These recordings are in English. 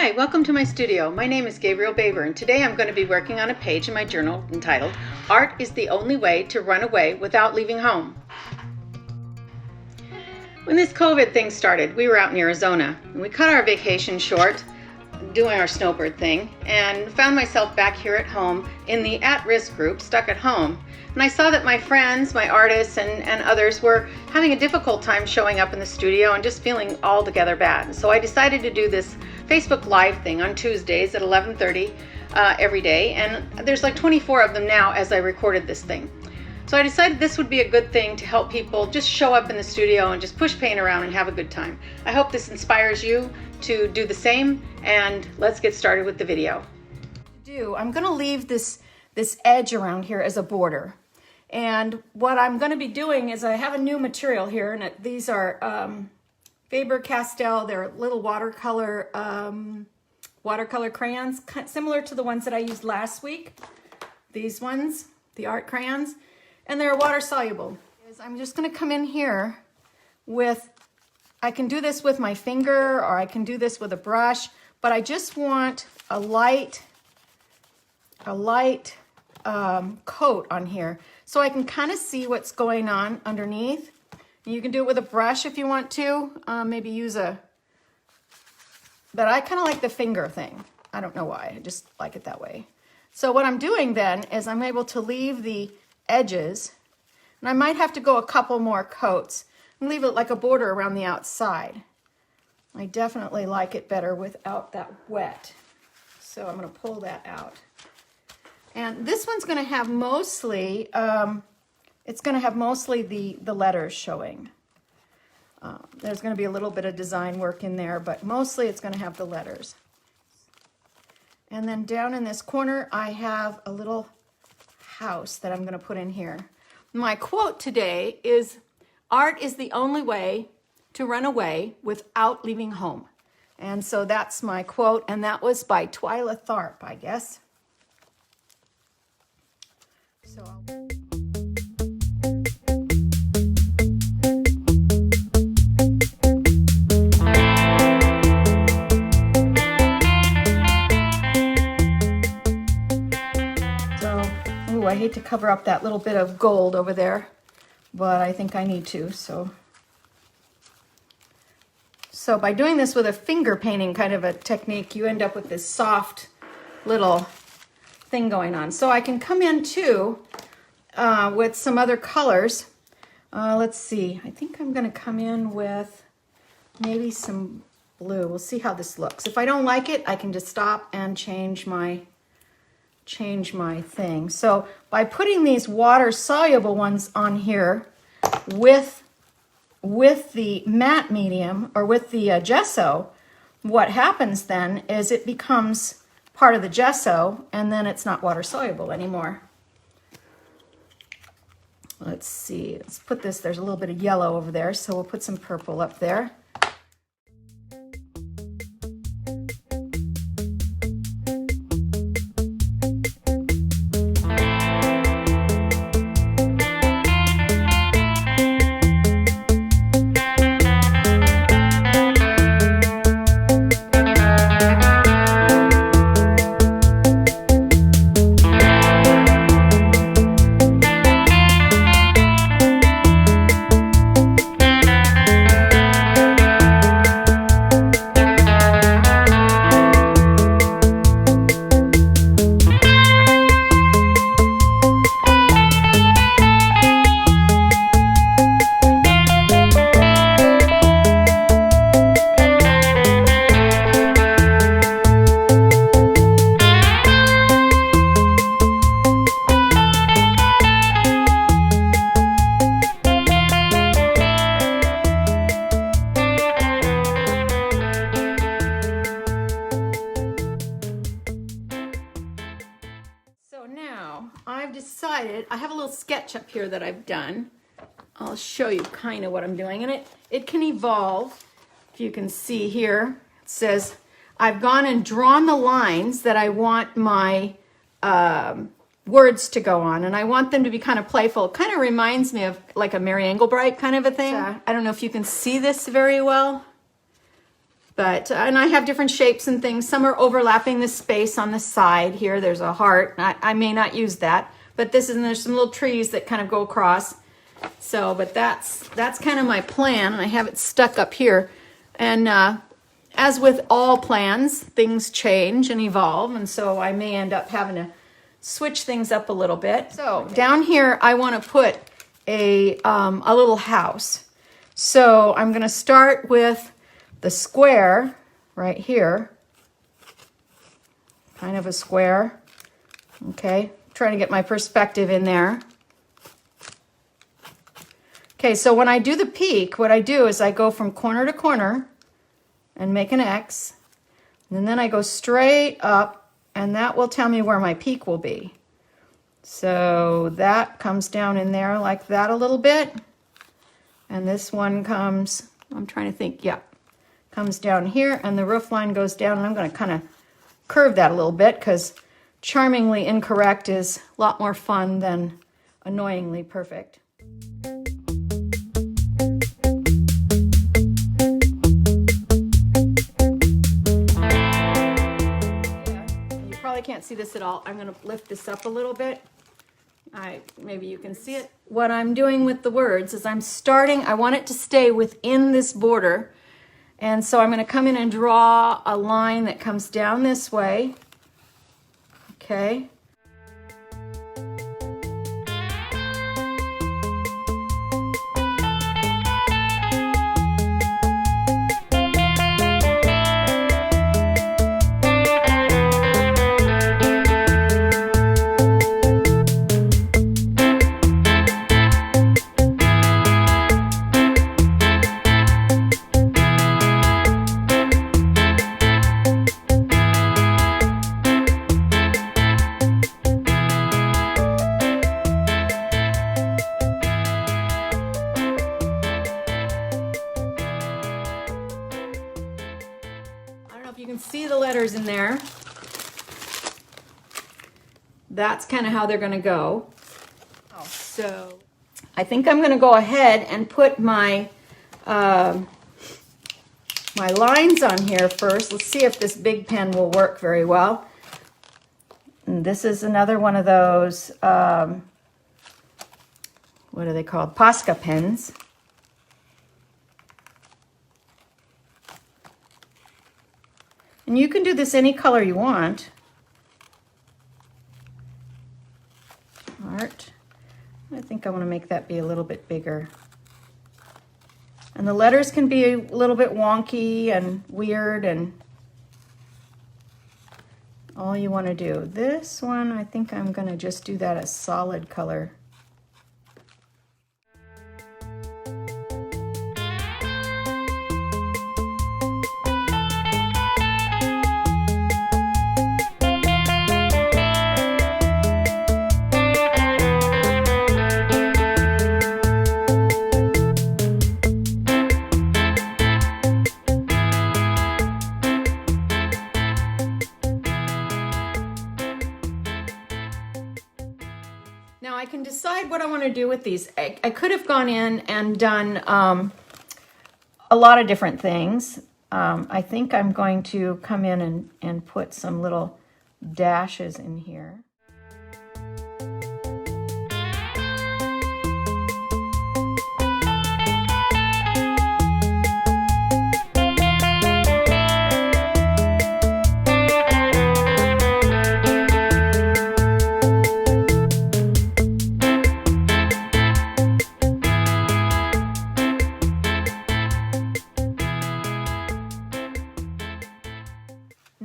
Hi, welcome to my studio. My name is Gabriele Baber, and today I'm going to be working on a page in my journal entitled, Art is the Only Way to Run Away Without Leaving Home. When this COVID thing started, we were out in Arizona, and we cut our vacation short doing our snowbird thing, and found myself back here at home in the at-risk group, stuck at home. And I saw that my friends, my artists, and others were having a difficult time showing up in the studio and just feeling altogether bad. And so I decided to do this Facebook Live thing on Tuesdays at 11:30 every day, and there's like 24 of them now as I recorded this thing. So I decided this would be a good thing to help people just show up in the studio and just push paint around and have a good time. I hope this inspires you to do the same, and let's get started with the video. I'm going to leave this edge around here as a border. And what I'm going to be doing is I have a new material here, and these are Faber-Castell. They're little watercolor crayons, similar to the ones that I used last week. These ones, the art crayons, and they're water soluble. I'm just going to come in here with, I can do this with my finger or I can do this with a brush, but I just want a light coat on here so I can kind of see what's going on underneath. You can do it with a brush if you want to, maybe use but I kind of like the finger thing. I don't know why, I just like it that way. So what I'm doing then is I'm able to leave the edges, and I might have to go a couple more coats and leave it like a border around the outside. I definitely like it better without that wet. So I'm going to pull that out. And this one's going to have mostly, it's going to have mostly the letters showing. There's going to be a little bit of design work in there, but mostly it's going to have the letters. And then down in this corner, I have a little house that I'm going to put in here. My quote today is, "Art is the only way to run away without leaving home." And so that's my quote, and that was by Twilla Tharp, I guess. I hate to cover up that little bit of gold over there, but I think I need to. So by doing this with a finger painting kind of a technique, you end up with this soft little thing going on. So I can come in too with some other colors. Let's see. I think I'm going to come in with maybe some blue. We'll see how this looks. If I don't like it, I can just stop and change my thing. So by putting these water soluble ones on here with the matte medium or with the gesso, what happens then is it becomes part of the gesso, and then it's not water soluble anymore. Let's see, let's put this, there's a little bit of yellow over there, so we'll put some purple up there. I've decided, I have a little sketch up here that I've done. I'll show you kind of what I'm doing, and it can evolve. If you can see here, it says, I've gone and drawn the lines that I want my words to go on, and I want them to be kind of playful. It kind of reminds me of like a Mary Engelbreit kind of a thing. I don't know if you can see this very well. But, and I have different shapes and things. Some are overlapping the space on the side here. There's a heart. I may not use that, but this is, and there's some little trees that kind of go across. So, but that's kind of my plan, and I have it stuck up here. And as with all plans, things change and evolve, and so I may end up having to switch things up a little bit. So down here, I want to put a little house. So I'm going to start with the square right here, kind of a square. Okay, trying to get my perspective in there. Okay, so when I do the peak, what I do is I go from corner to corner and make an X, and then I go straight up, and that will tell me where my peak will be. So that comes down in there like that a little bit, and this one comes, I'm trying to think, yeah, comes down here, and the roof line goes down, and I'm going to kind of curve that a little bit because charmingly incorrect is a lot more fun than annoyingly perfect. You probably can't see this at all. I'm going to lift this up a little bit. Maybe you can see it. What I'm doing with the words is I'm starting, I want it to stay within this border. And so I'm going to come in and draw a line that comes down this way. Okay. You can see the letters in there. That's kind of how they're going to go. So I think I'm going to go ahead and put my my lines on here first. Let's see if this big pen will work very well. And this is another one of those, what are they called? Posca pens. And you can do this any color you want. Art. I think I want to make that be a little bit bigger. And the letters can be a little bit wonky and weird, and all you want to do. This one, I think I'm going to just do that a solid color. Now I can decide what I want to do with these. I could have gone in and done a lot of different things. I think I'm going to come in and put some little dashes in here.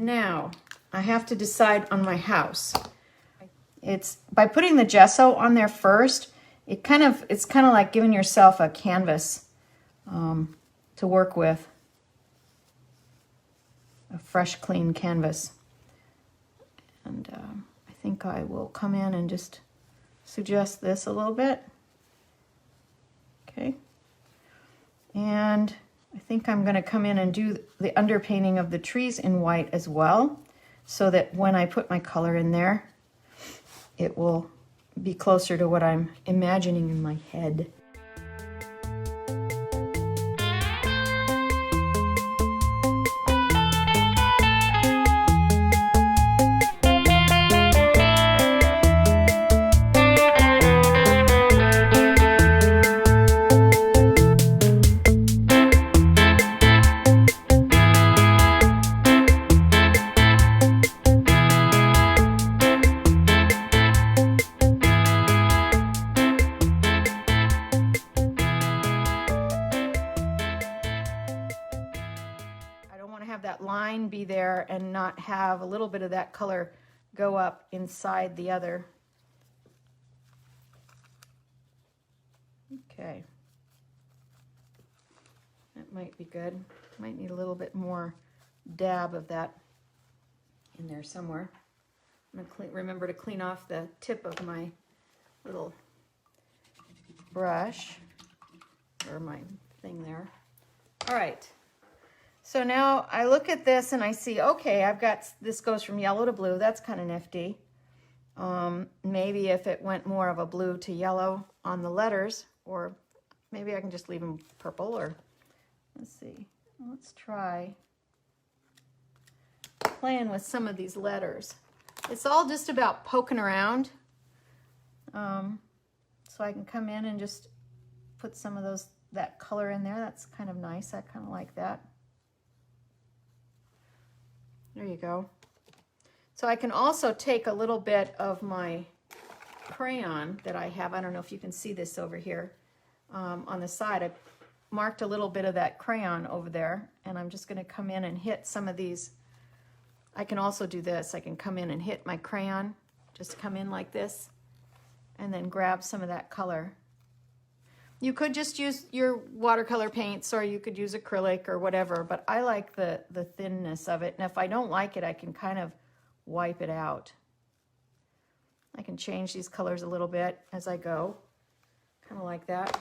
Now, I have to decide on my house. It's by putting the gesso on there first, it's kind of like giving yourself a canvas to work with, a fresh, clean canvas. And I think I will come in and just suggest this a little bit. Okay. And I think I'm going to come in and do the underpainting of the trees in white as well, so that when I put my color in there, it will be closer to what I'm imagining in my head. that line be there and not have a little bit of that color go up inside the other. Okay. That might be good. Might need a little bit more dab of that in there somewhere. I'm going to remember to clean off the tip of my little brush, or my thing there. All right. So now I look at this and I see, okay, I've got, this goes from yellow to blue. That's kind of nifty. Maybe if it went more of a blue to yellow on the letters, or maybe I can just leave them purple, or let's see. Let's try playing with some of these letters. It's all just about poking around. So I can come in and just put some of that color in there. That's kind of nice. I kind of like that. There you go. So I can also take a little bit of my crayon that I have. I don't know if you can see this over here on the side. I marked a little bit of that crayon over there, and I'm just going to come in and hit some of these. I can also do this. I can come in and hit my crayon, just come in like this, and then grab some of that color. You could just use your watercolor paints, or you could use acrylic or whatever, but I like the thinness of it. And if I don't like it, I can kind of wipe it out. I can change these colors a little bit as I go, kind of like that.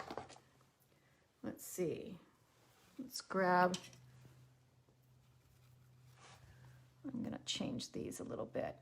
Let's see. Let's grab. I'm going to change these a little bit.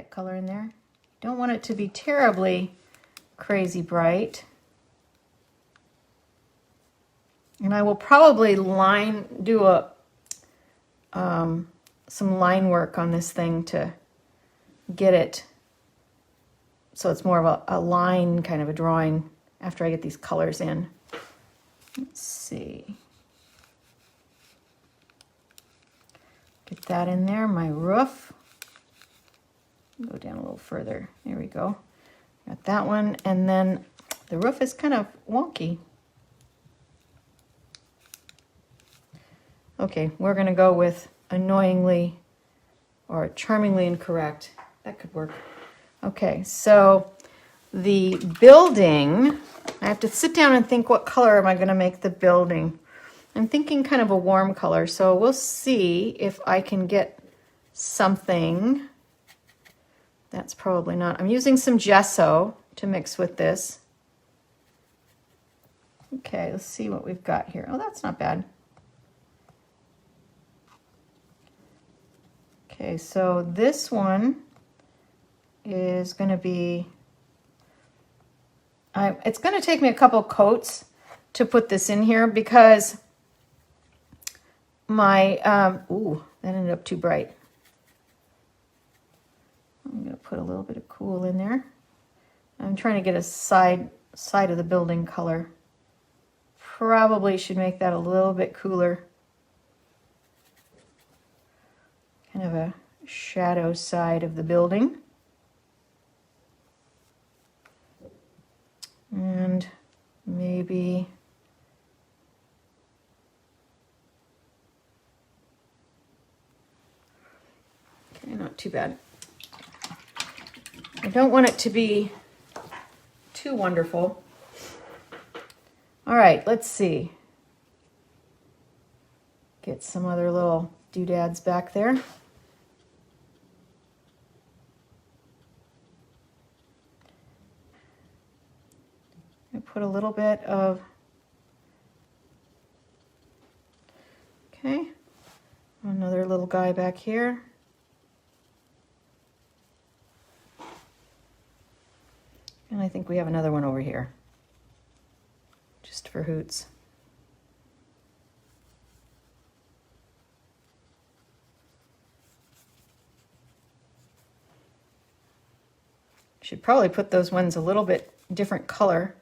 Color in there. Don't want it to be terribly crazy bright. And I will probably do some line work on this thing to get it so it's more of a line kind of a drawing after I get these colors in. Let's see. Get that in there, my roof. Go down a little further. There we go. Got that one. And then the roof is kind of wonky. Okay, we're going to go with annoyingly or charmingly incorrect. That could work. Okay, so the building, I have to sit down and think, what color am I going to make the building? I'm thinking kind of a warm color, so we'll see if I can get something. That's probably not. I'm using some gesso to mix with this. Okay, let's see what we've got here. Oh, that's not bad. Okay, so this one is going to be, it's going to take me a couple coats to put this in here because my, ooh, that ended up too bright. I'm going to put a little bit of cool in there. I'm trying to get a side of the building color. Probably should make that a little bit cooler. Kind of a shadow side of the building. And maybe Okay, not too bad. I don't want it to be too wonderful. All right, let's see. Get some other little doodads back there. I put a little bit of, okay, another little guy back here. And I think we have another one over here, just for hoots. Should probably put those ones a little bit different color.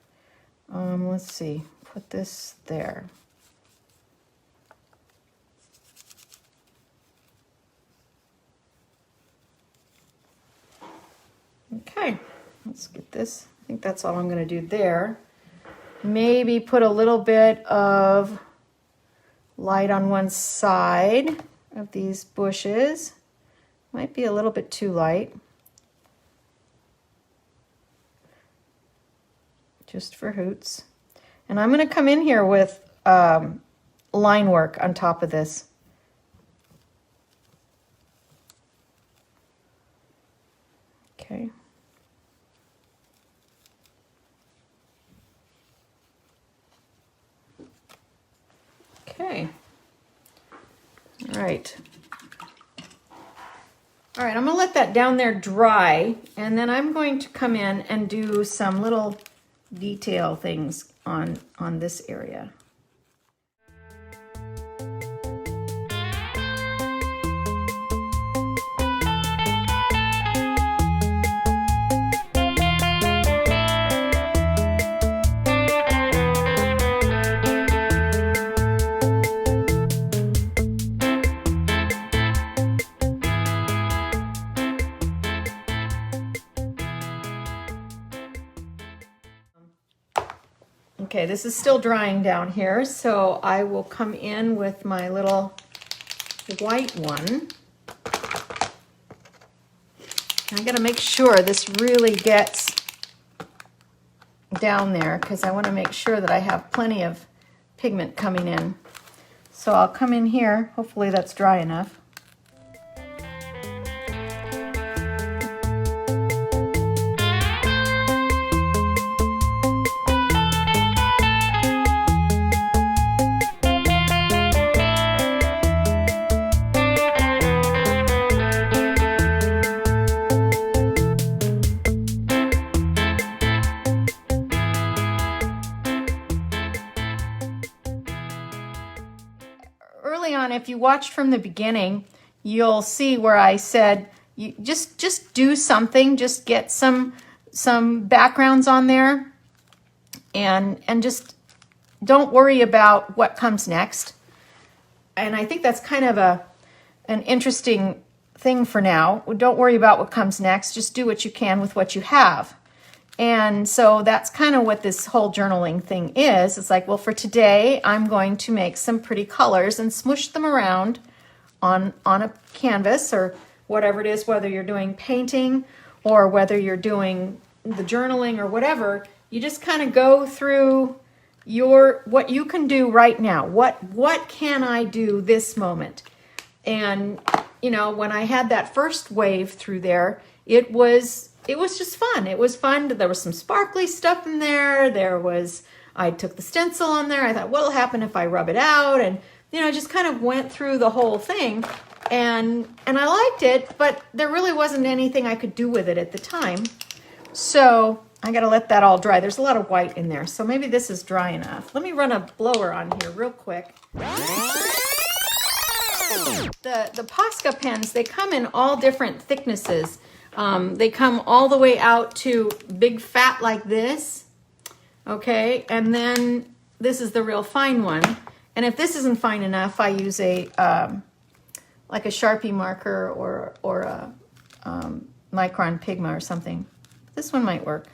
Let's see, put this there. Okay, let's get this. I think that's all I'm going to do there. Maybe put a little bit of light on one side of these bushes. Might be a little bit too light. Just for hoots. And I'm going to come in here with line work on top of this. Okay. Okay. All right. All right, I'm going to let that down there dry, and then I'm going to come in and do some little detail things on this area. Okay, this is still drying down here, so I will come in with my little white one. I gotta make sure this really gets down there because I want to make sure that I have plenty of pigment coming in. So I'll come in here, hopefully that's dry enough. Early on, if you watched from the beginning, you'll see where I said, you just do something, just get some backgrounds on there, and just don't worry about what comes next. And I think that's kind of an interesting thing for now. Don't worry about what comes next. Just do what you can with what you have. And so that's kind of what this whole journaling thing is. It's like, well, for today, I'm going to make some pretty colors and smush them around on a canvas or whatever it is, whether you're doing painting or whether you're doing the journaling or whatever. You just kind of go through what you can do right now. What can I do this moment? And, you know, when I had that first wave through there, it was just fun. It was fun. There was some sparkly stuff in there. I took the stencil on there. I thought, what'll happen if I rub it out? And, you know, I just kind of went through the whole thing, and I liked it, but there really wasn't anything I could do with it at the time. So I got to let that all dry. There's a lot of white in there, so maybe this is dry enough. Let me run a blower on here real quick. The Posca pens, they come in all different thicknesses. They come all the way out to big fat like this, okay? And then this is the real fine one. And if this isn't fine enough, I use like a Sharpie marker or a Micron Pigma or something. This one might work.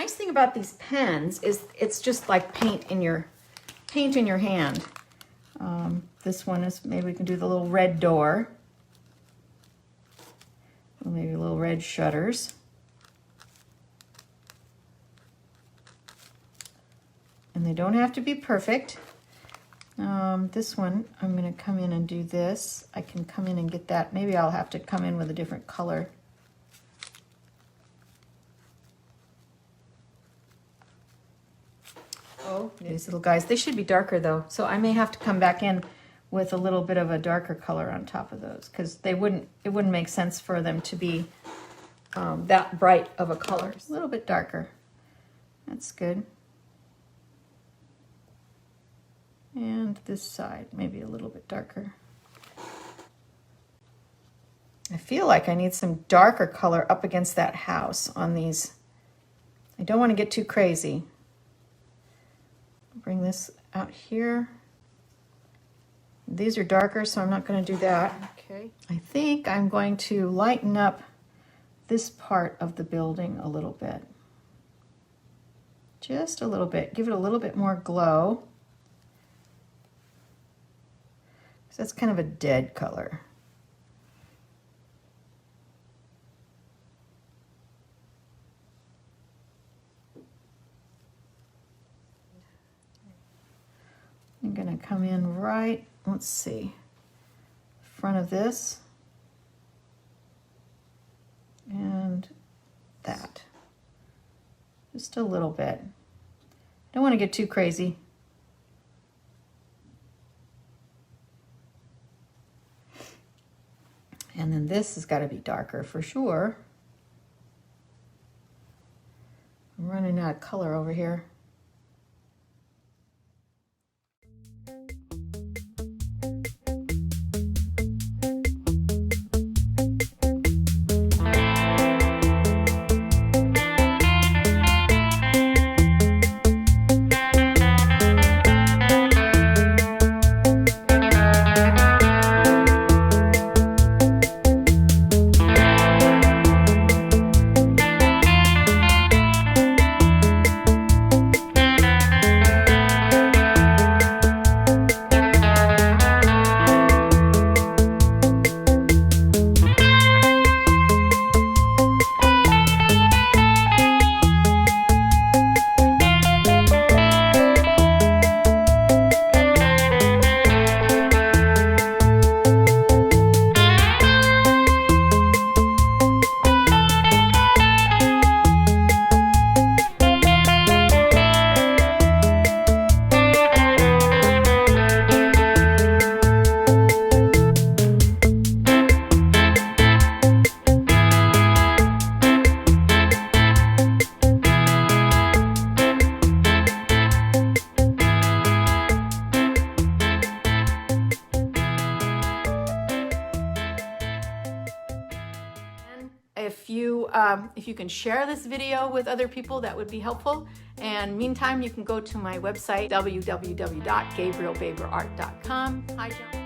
nice thing about these pens is it's just like paint in your hand. This one is, maybe we can do the little red door. Or maybe little red shutters. And they don't have to be perfect. This one, I'm going to come in and do this. I can come in and get that. Maybe I'll have to come in with a different color. Oh, these little guys, they should be darker though. So I may have to come back in with a little bit of a darker color on top of those, because it wouldn't make sense for them to be that bright of a color. A little bit darker. That's good. And this side, maybe a little bit darker. I feel like I need some darker color up against that house on these. I don't want to get too crazy. Bring this out here. These are darker, so I'm not going to do that. Okay. I think I'm going to lighten up this part of the building a little bit. Just a little bit. Give it a little bit more glow. So that's kind of a dead color. I'm going to come in right, let's see, front of this and that. Just a little bit. Don't want to get too crazy. And then this has got to be darker for sure. I'm running out of color over here. If you can share this video with other people, that would be helpful. And meantime, you can go to my website, www.gabrielebaberart.com. Hi, John.